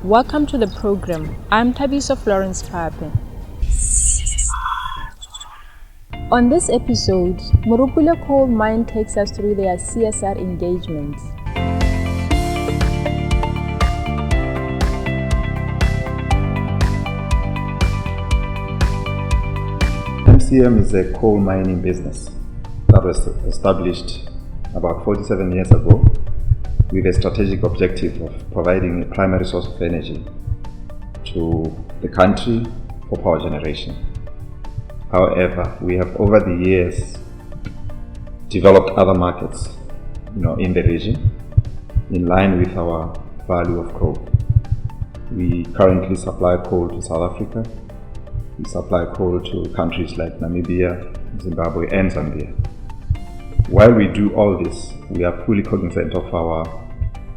Welcome to the program. I'm Thabiso Florence Pape. On this episode, Morupule Coal Mine takes us through their CSR engagements. MCM is a coal mining business that was established about 47 years ago with a strategic objective of providing a primary source of energy to the country for power generation. However, we have over the years developed other markets, in the region in line with our value of coal. We currently supply coal to South Africa. We supply coal to countries like Namibia, Zimbabwe, and Zambia. While we do all this, we are fully cognizant of our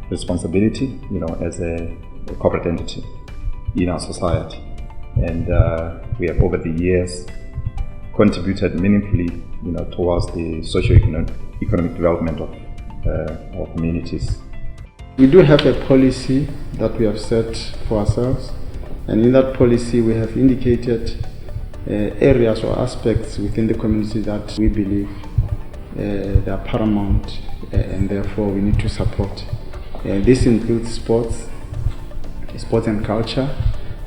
responsibility, as a corporate entity in our society. And we have over the years contributed meaningfully, towards the socio-economic development of our communities. We do have a policy that we have set for ourselves, and in that policy we have indicated areas or aspects within the community that we believe they are paramount and therefore we need to support. This includes sports and culture,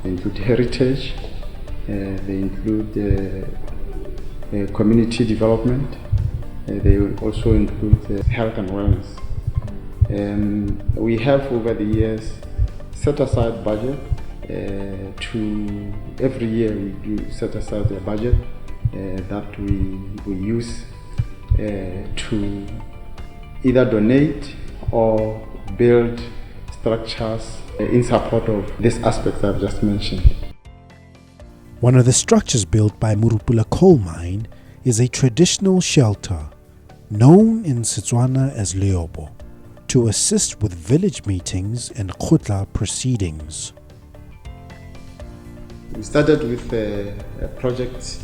they include heritage, they include community development, they will also include health and wellness. We have over the years set aside budget to every year we do set aside a budget that we use to either donate or build structures in support of this aspect I've just mentioned. One of the structures built by Morupule Coal Mine is a traditional shelter known in Setswana as Leobo to assist with village meetings and khotla proceedings. We started with a project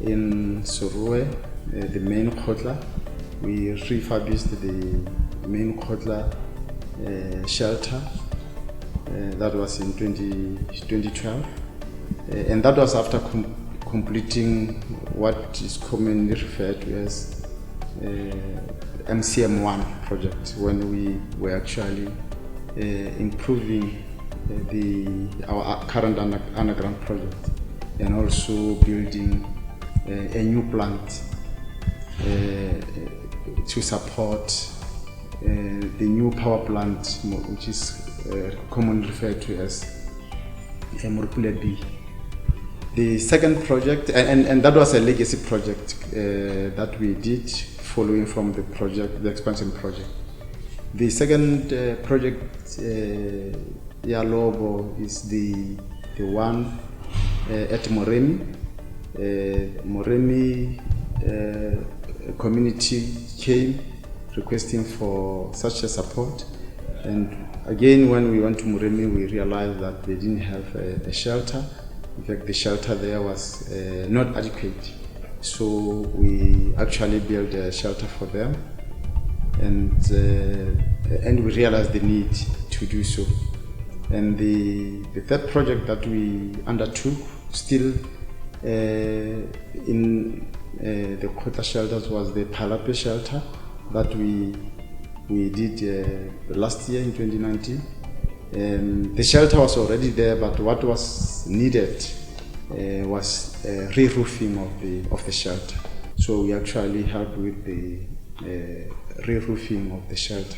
in Sorue, the main khotla. We refurbished the main khotla shelter. That was in 2012. And that was after completing what is commonly referred to as MCM project, when we were actually improving our current underground project and also building a new plant to support the new power plant, which is commonly referred to as Morupule B. The second project, and that was a legacy project that we did following from the expansion project. The second project, Yalobo, is the one at Moremi. Moremi community came requesting for such a support, and again when we went to Moremi we realized that they didn't have a shelter. In fact, the shelter there was not adequate, so we actually built a shelter for them, and we realized the need to do so. And the third project that we undertook, still in the quota shelters, was the Palape shelter that we did last year in 2019. The shelter was already there, but what was needed was re-roofing of the shelter. So we actually helped with the re-roofing of the shelter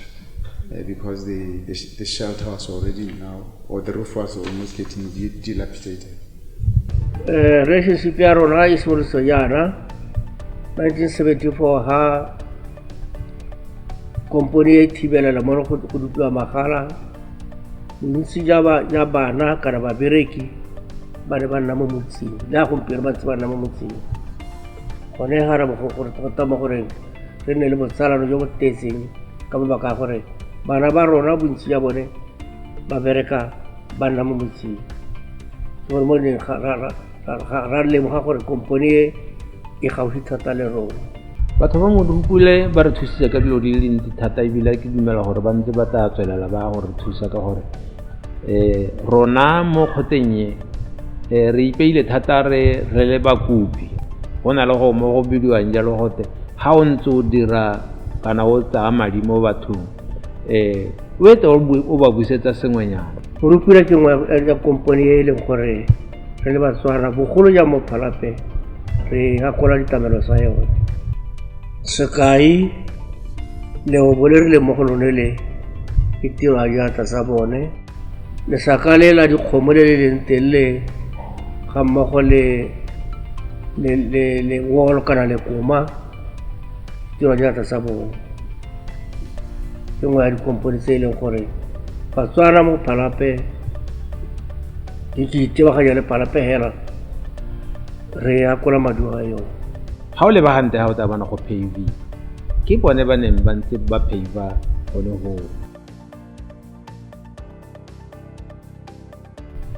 because the shelter was already now, or the roof was almost getting dilapidated. Relationship ya rona e simolotse yana 1974 ha company e thibelela mo go dutwa magala ntsi ja bana kana ba bereki ba ne ba nna mo motseng la gompieno ba tsaba nna mo motseng gone ga re go gore tota mo gore re ne le botsalano jo botetseng ka mabaka gore bana ba rona bontsi ya bone ba bereka ba nna mo motseng gore mo ne ra lemoga gore company e gaufi thata le rona. batho ba Morupule ba re thusitse ka dilo di le dintsi thata ebile ke dumela gore ba ntse ba tla tswelela ba gore thusa ka gore rona mo kgotenye re ipeile thata re le bakopi go na le go mo go bidiwang jalo gote ha o ntse o dira kana o tsaya madi mo bathong o ete o ba busetsa sengwenyana Morupule ke nngwe ya komponi e leng gore re le Batswana bogolo ja mo Phalape re gakola ditlamelo sa yone sekai leo bole le mo go lone le ke tiro a diatla sa bone lesaka le la dikgomo le leng telle ga mmogo le wolo kana le koma tiro a diatla sa bone ke nngwe ya dikomponi tse e leng gore Batswana mo Phalape di itebaganya le Phalape hela re gakola maduo a yone ha o le ba hante ha o tabana go pave ke bone ba neng ba ntse ba pave gone go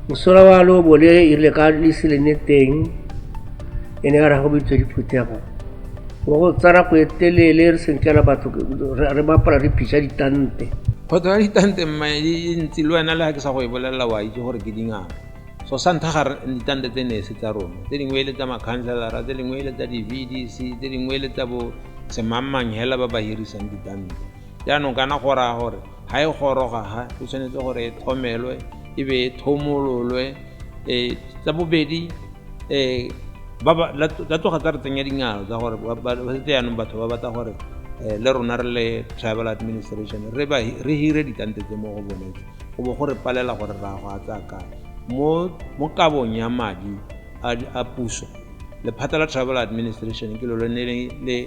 mosola wa lo bole e ile ka leselene teng e ne ga go bitse diphuthego go tsara go etelele re senkela batho re bapala re phisha ditante photo ya ditante mai ntsi le wena le ha ke sa go e bolela wa itse gore ke dingaka so sa ntha ga ditante tse ne se tsa rona tse dingwe le tsa makhanselara tse dingwe le tsa di-VDC tse dingwe le tsa bo semammang hela ba ba hirisang ditante jaanong kana gora gore ha e goroga ha o tshwanetse gore e thomelwe e be e thomololwe tsa bobedi la tloga tsa re tsenya dingalo tsa gore ba setse yaanong batho ba batla gore le rona re le tribal administration re hire ditante tse mo go bonetse go bo gore palela gore ra go a tsaya kae mo kabong ya madi a puso lephata la tribal administration ke lolo ne le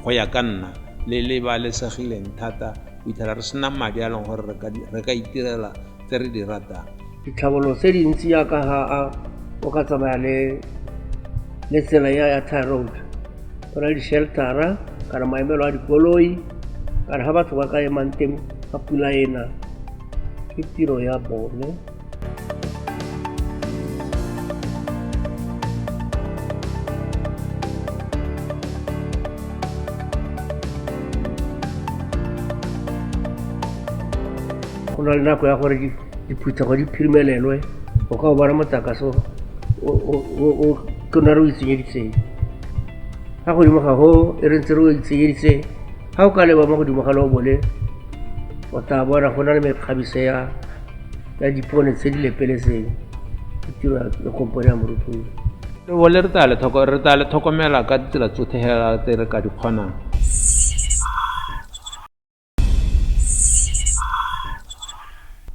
go ya ka nna le ba lesegileng thata o itlhela re sena madi a leng gore re ka itirela tse re di ratang ditlhabolo tse dintsi ya ka ga o ka tsamaya le tsela ya tar road go na le di-sheltera kana maemelo a dikoloi kana ga batho ba ka emang teng ga pula ena ke tiro ya bone go na le nako ya gore diphuthego di phirimelelwe o ka o bona motlakase o ke na re o itsenyeditseng ga godimo ga go e re ntse re o itsenyeditse ga o ka leba mo godimo ga le o bole o tla bona go na le mekgabise ya dipone tse di lepeletseng ke tiro ya komponi ya Morupule le bole re tla le tlhokomela ka ditsela tsotlhe hela tse re ka di kgonang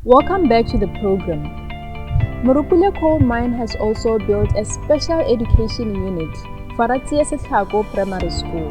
Welcome back to the program. Morupule Coal Mine has also built a special education unit for Ratsia Setlhako Primary School.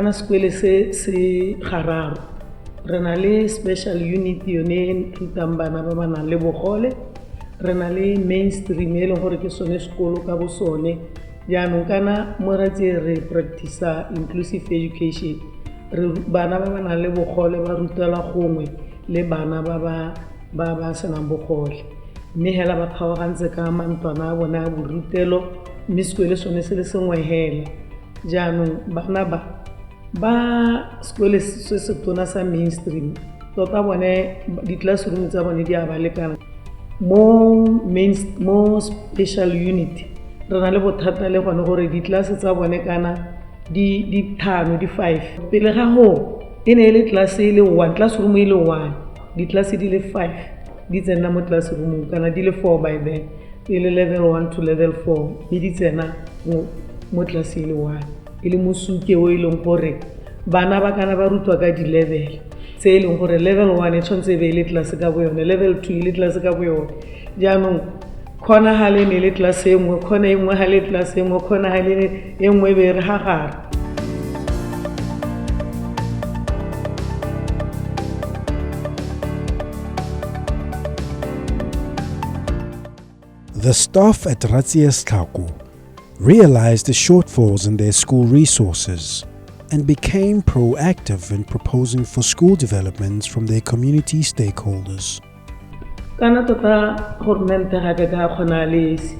kana sekwele se gararo re na le special unit yone thutang bana ba ba nang le bogole re na le mainstream e leng gore ke sone sekolo ka bo sone jaanong kana mo ratse re practice inclusive education re bana ba ba nang le bogole ba rutela gongwe le bana ba senang bogole mme hela ba kgaogantse ka mantwana a bona a borutelo mme sekwele sone se le sengwe hela jaanong bana ba sekwele se se tona sa mainstream tota bone di-classroom tsa bone di a ba lekana mo special unit re na le bothata le gone gore di-classe tsa bone kana di 5 pele ga go e ne e le classe e le 1 classroom e le 1 di-classe di le 5 di tsena mo classroom kana di le 4 by then e le level 1 to level 4 mme di tsena mo classe e le 1 e le mosuke o e leng gore bana ba kana ba rutwa ka di-level tse e leng gore level 1 e tshwanetse be e le classe ka boyone level 2 e le classe ka boyone jaanong khona ha le ne le classe e nngwe khona e nngwe ha le classe e nngwe khona ha le e nngwe be re ha gare The staff at Ratsies Tlhako realized the shortfalls in their school resources and became proactive in proposing for school developments from their community stakeholders. Kana tota government ga ke ka khona lesi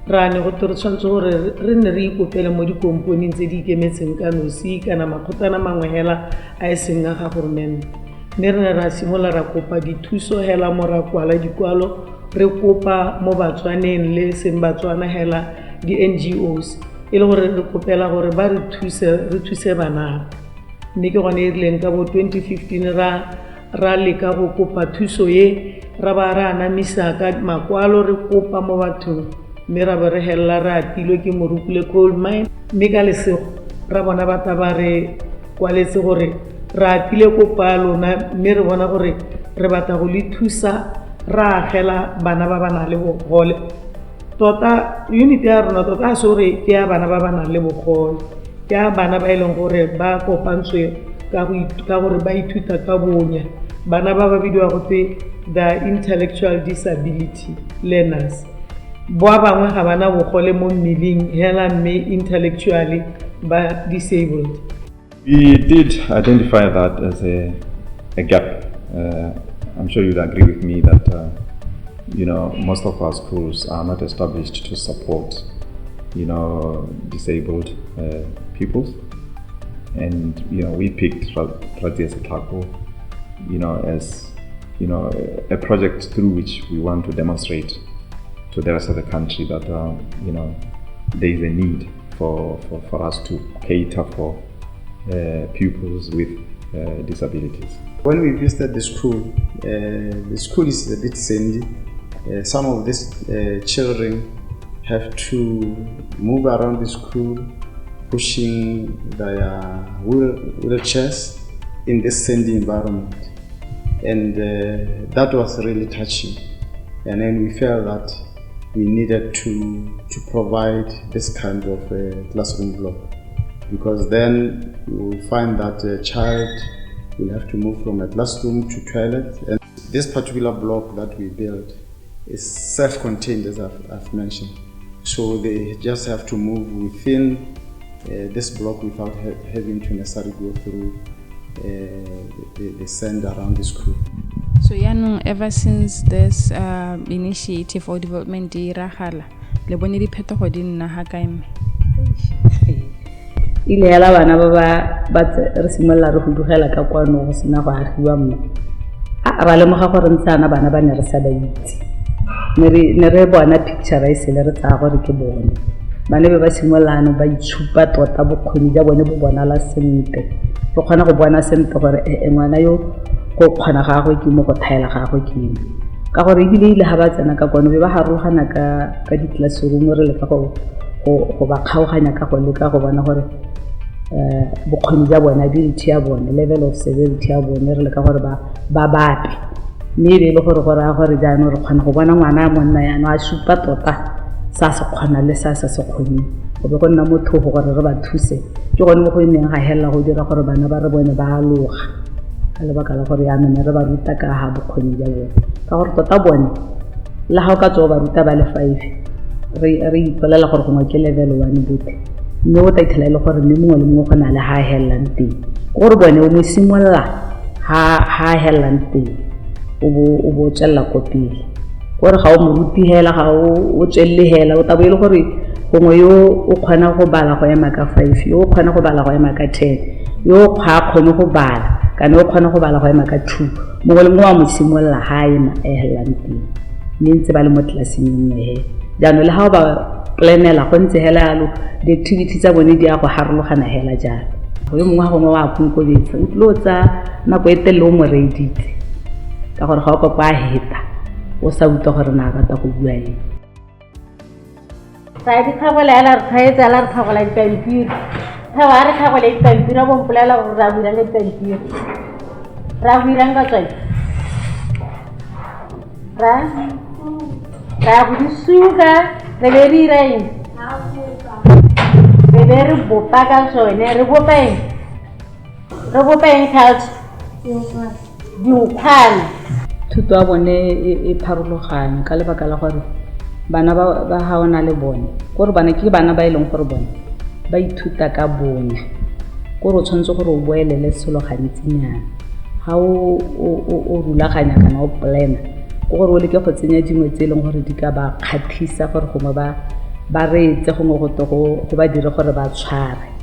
ra ne go tshwanetse gore re ne re ikopela mo dikomponeng tse di ikemetseng ka nosi kana makgotana mangwe hela a eseng ga government ne re ra simola ra kopa dithuso hela mo ra kwala dikwalo re kopa mo batswaneng le seng batswana hela di NGOs ile gore re kopela gore ba re thuse bana mme ke gone irileng ka bo 2015 ra leka go kopa thuso ye ra ba ra anamisa ka makwalo re kopa mo bathong mme ra ba re hella ra atilwe ke Morupule coal mine mme ka lesego ra bona batla ba re kwaletse gore ra atile kopa lona mme re bona gore re batla go le thusa ra agela bana ba bana le bogole tota unit ya rona tota sore ke ya bana ba bana le bogole ke ya bana ba ileng gore ba kopantswe ka gore ba ithuta ka bonya bana ba ba bidiwa go tse the intellectual disability learners boa bangwe ga bana bogole mo mmeleng hela mme intellectually ba disabled. We did identify that as a gap. I'm sure you'd agree with me that most of our schools are not established to support disabled pupils, and we picked Ratsies Tlhako as a project through which we want to demonstrate to the rest of the country that there is a need for us to cater for pupils with disabilities. When we visited the school is a bit sandy. Some of these children have to move around the school pushing their wheelchairs in this sandy environment, and that was really touching. And then we felt that we needed to provide this kind of classroom block, because then you will find that a child will have to move from a classroom to toilet. And this particular block that we built is self-contained, as I've mentioned. So they just have to move within this block without having to necessarily go through the sand around the school. So ever since this initiative for development iragala le bone diphetogo di nna ha kae ile yala bana ba re simolla re hudugela ka kwano go sena go agiwa mma ra le moga gore ntsana bana ba ne re sa ba itse ne re bona picture e se le re tsa gore ke bone bana be ba simollano ba itshupa tota bokgoni ja bone bo bona la sente go kgona go bona sente gore ngwana yo go kgona ga go ke mo go thaela ga go ke ka gore ile ha ba tsena ka kono be ba harogana ka di classroom re le ka go ba kgaoganya ka go le ka go bona gore bokgoni ja bona ability ya bona level of severity ya bona re le ka gore ba bape mme le gore gore jaanong re kgona go bona ngwana monna ya no a supa tota sa se kgona le sa se kgone go be go nna motho go gore re ba thuse ke gone mo go neng ga hella go dira gore bana ba re bone ba aloga le ba kala gore ya nne re ba ruta ka ha bokgoni ja bona ka gore tota bone la ha ka tso ba ruta ba le 5 re ipolela gore go mo ke level 1 bote mme o taitela le gore mme mongwe le mongwe go na le ha hellang teng gore bone o mo simolla ha hellang teng o bo tsella ko pele gore ga o mo ruti hela ga o tselle hela o tabo ile gore gongwe yo o kgona go bala go ema ka 5 yo o kgona go bala go ema ka 10 yo ga kgone go bala kana o kgona go bala go ema ka 2 mongwe le mongwe wa mo simolla ha ema hellang teng mme ntse ba le mo tlelaseng nngwe jaanong le ha ba planela go ntse hela yalo di activities tsa bone di a go harologana hela jalo go yo mongwe ga gongwe wa punkobetsa o tlo tsa nako e telle o mo reeditse ka gore ga o ka kwa heta o sa utlwa gore na ka ta go bua eng sa di khagola ala re khaetsa ala re khagola dipampiri ha wa re khagola dipampiri bo mpolela go ra bula le dipampiri ra bula nga tswa ra go disuka re be di rain re be re bopa ka sone re bopeng culture di ukhala thuto a bone e pharologane ka lebaka la gore bana ba ha ona le bone gore bana ke bana ba ileng gore bone ba ithuta ka bona gore o tshwanetse gore o boelele selo gantsinyana ha o rulaganya kana o plana gore o leke go tsenya dingwe tse leng gore di ka ba kgathisa gore gongwe ba reetse gongwe go ba dire gore ba tshware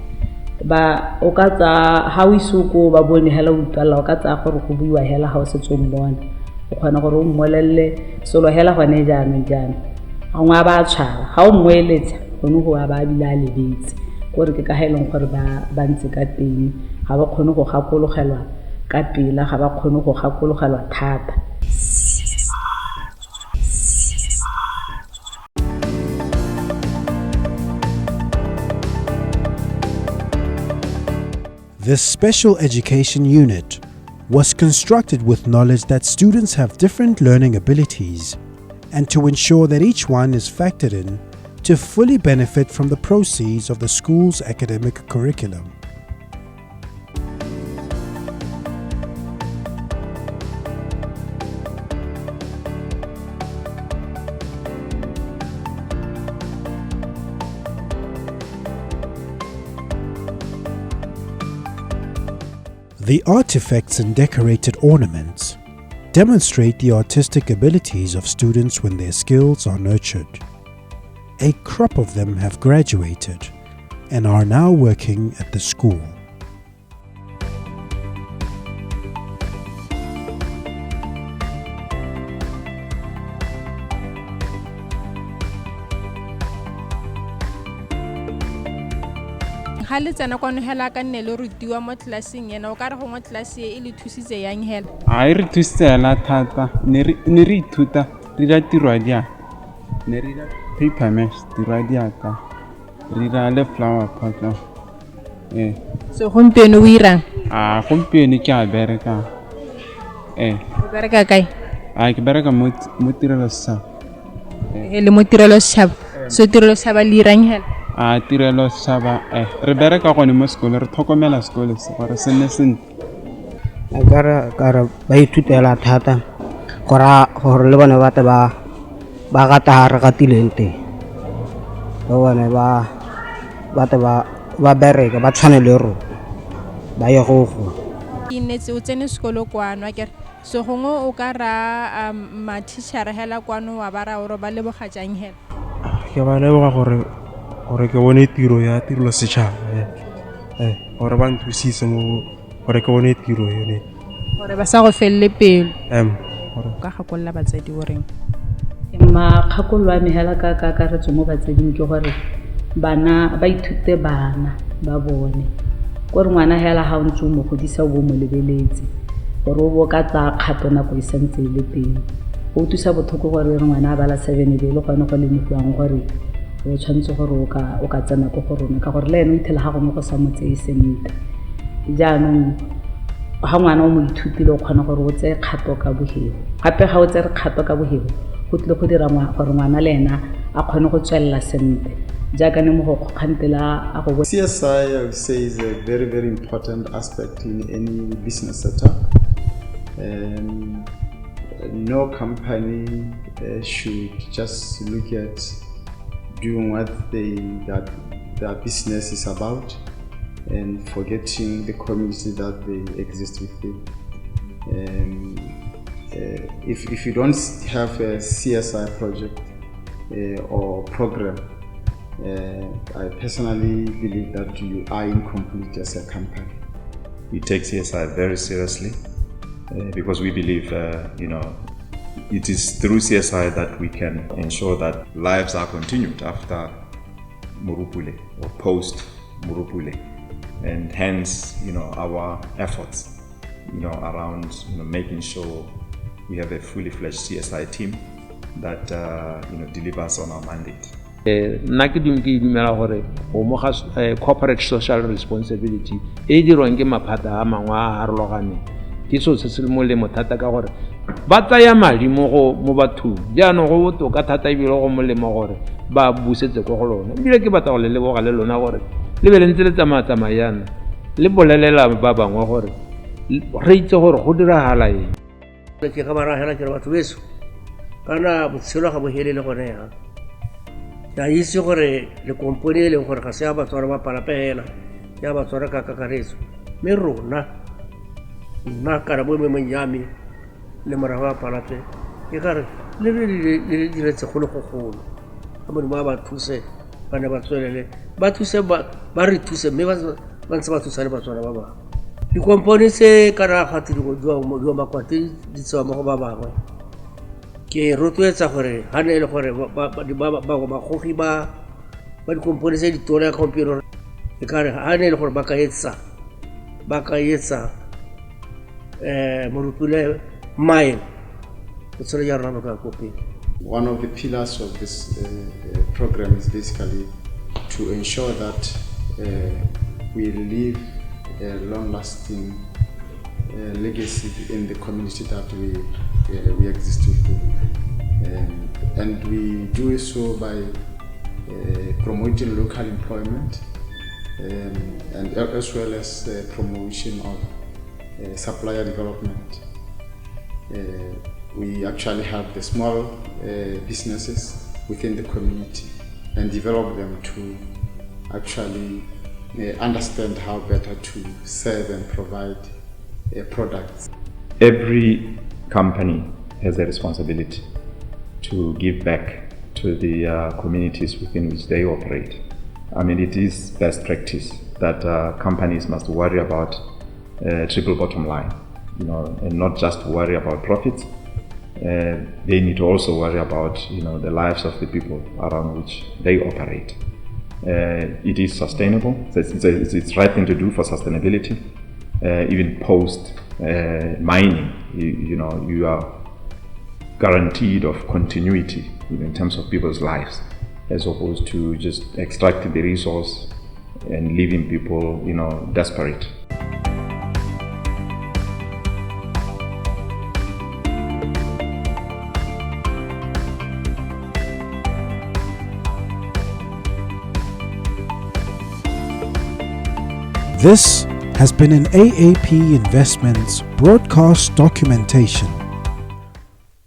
ba o ka tsa ha o isoko ba bone hela o utlwala o ka tsa gore go buiwa hela ha o se tsombona o kgona gore o mmolelle selo hela gone jaanong a ngwa ba tshwara ha o mmoeletsa gone go ba bila lebetse gore ke ka heleng gore ba ntse ka teng ga ba kgone go gakologelwa ka pela ga ba kgone go gakologelwa thata. This special education unit was constructed with knowledge that students have different learning abilities and to ensure that each one is factored in to fully benefit from the proceeds of the school's academic curriculum. The artifacts and decorated ornaments demonstrate the artistic abilities of students when their skills are nurtured. A crop of them have graduated and are now working at the school. Ha le tsena kwano hela ka nne le rutiwa mo tlelaseng yena o ka re go mo tlelase e le thusitse yang hela a re thusitse la thata ne re ithuta re da tirwa dia ne re da paper mesh tirwa dia ka re da le flower pot so gompieno o irang gompieno ke a bereka o bereka kae ke bereka mo tirelo sa le mo tirelo sa so tirelo sa ba le irang hela tirelo saba re bereka gone mo sekolo re tlhokomela sekolo se gore se nne sentle kara ba ithutela thata gore le bone ba gata hare ga tilente ba bone ba bereka ba tshwane le ro ba ye go ke netse o tsene sekolo kwano akere so gongwe o ka ra ma-teacher hela kwano wa ba ra gore ba leboga jang hela ke ba leboga gore ke bone tiro ya tirelo setšhaba gore ba nthusitse mo gore ke bone tiro yone gore ba sa go felele pelo gore ka gakolola batsadi o reng makgakolo a me hela ka kakaretso mo batsading ke gore bana ba ithute bana ba bone gore ngwana hela ha o ntse o mo godisa o bo mo lebeletse gore o bo ka tsa kgato nako e santse e le teng o thusa botlhoko gore ngwana a bala 7 e le gone go lemogiwang gore o tshwanetse gore o ka tsena ko go rona ka gore le ene o ithela ga gongwe go sa motse e sentle jaanong ga ngwana o mo ithutile o kgona gore o tseye kgato ka bogego gape ga o tsere kgato ka bogego go tlile go dira gore ngwana le ena a kgone go tswelela sentle jaaka ne mo go kgantela a go CSI, I would say, is a very, very important aspect in any business setup. No company should just look at doing what their business is about and forgetting the community that they exist within. If you don't have a CSI project or program, I personally believe that you are incomplete as a company. We take CSI very seriously because we believe, it is through CSI that we can ensure that lives are continued after Morupule or post Morupule, and hence, our efforts, around, making sure we have a fully fledged CSI team that, delivers on our mandate. Nna ke dumela gore go mo ga corporate social responsibility e dirwang ke maphata a mangwe a harologaneng ke so se le molemo thata ka gore ba tsaya madi mo bathong jaanong go botoka thata ebile go molemo gore ba busetse go go lona ebile ke batla go le leboga le lona gore le be le ntse le tsamaya le bolelela ba bangwe gore re itse gore go diragala eng ke ka maragela ke batho beso kana botshelo ga bo helele gone ya ya itse gore le kompone e leng gore ga se ya batswara ba palape hela ya batswara ka kakaretso mme rona nna karabo me monyami le morago wa palape ke gare le diretse go le go golo ga modimo a ba thuse ba ne ba tswelele ba thuse ba re thuse mme ba ntse ba thusa le batswara ba bangwe dikompone tse kana ga tiro makwate di tsewa mo go ba bangwe ke rotloetsa gore ga ne le gore bagogi ba dikompone tse ditona ya gompieno e kare ga ne le gore ba ka etsa Morupule mine go tshwana ya rona ka kopeng. One of the pillars of this program is basically to ensure that we leave a long-lasting legacy in the community that we exist within. And we do so by promoting local employment and as well as promotion of supplier development. We actually have the small businesses within the community and develop them to actually understand how better to serve and provide products. Every company has a responsibility to give back to the communities within which they operate. I mean, it is best practice that companies must worry about triple bottom line, and not just worry about profits. They need to also worry about, the lives of the people around which they operate. It is sustainable. It's right thing to do for sustainability. Even post mining, you are guaranteed of continuity in terms of people's lives, as opposed to just extracting the resource and leaving people, desperate. This has been an AAP Investments broadcast documentation.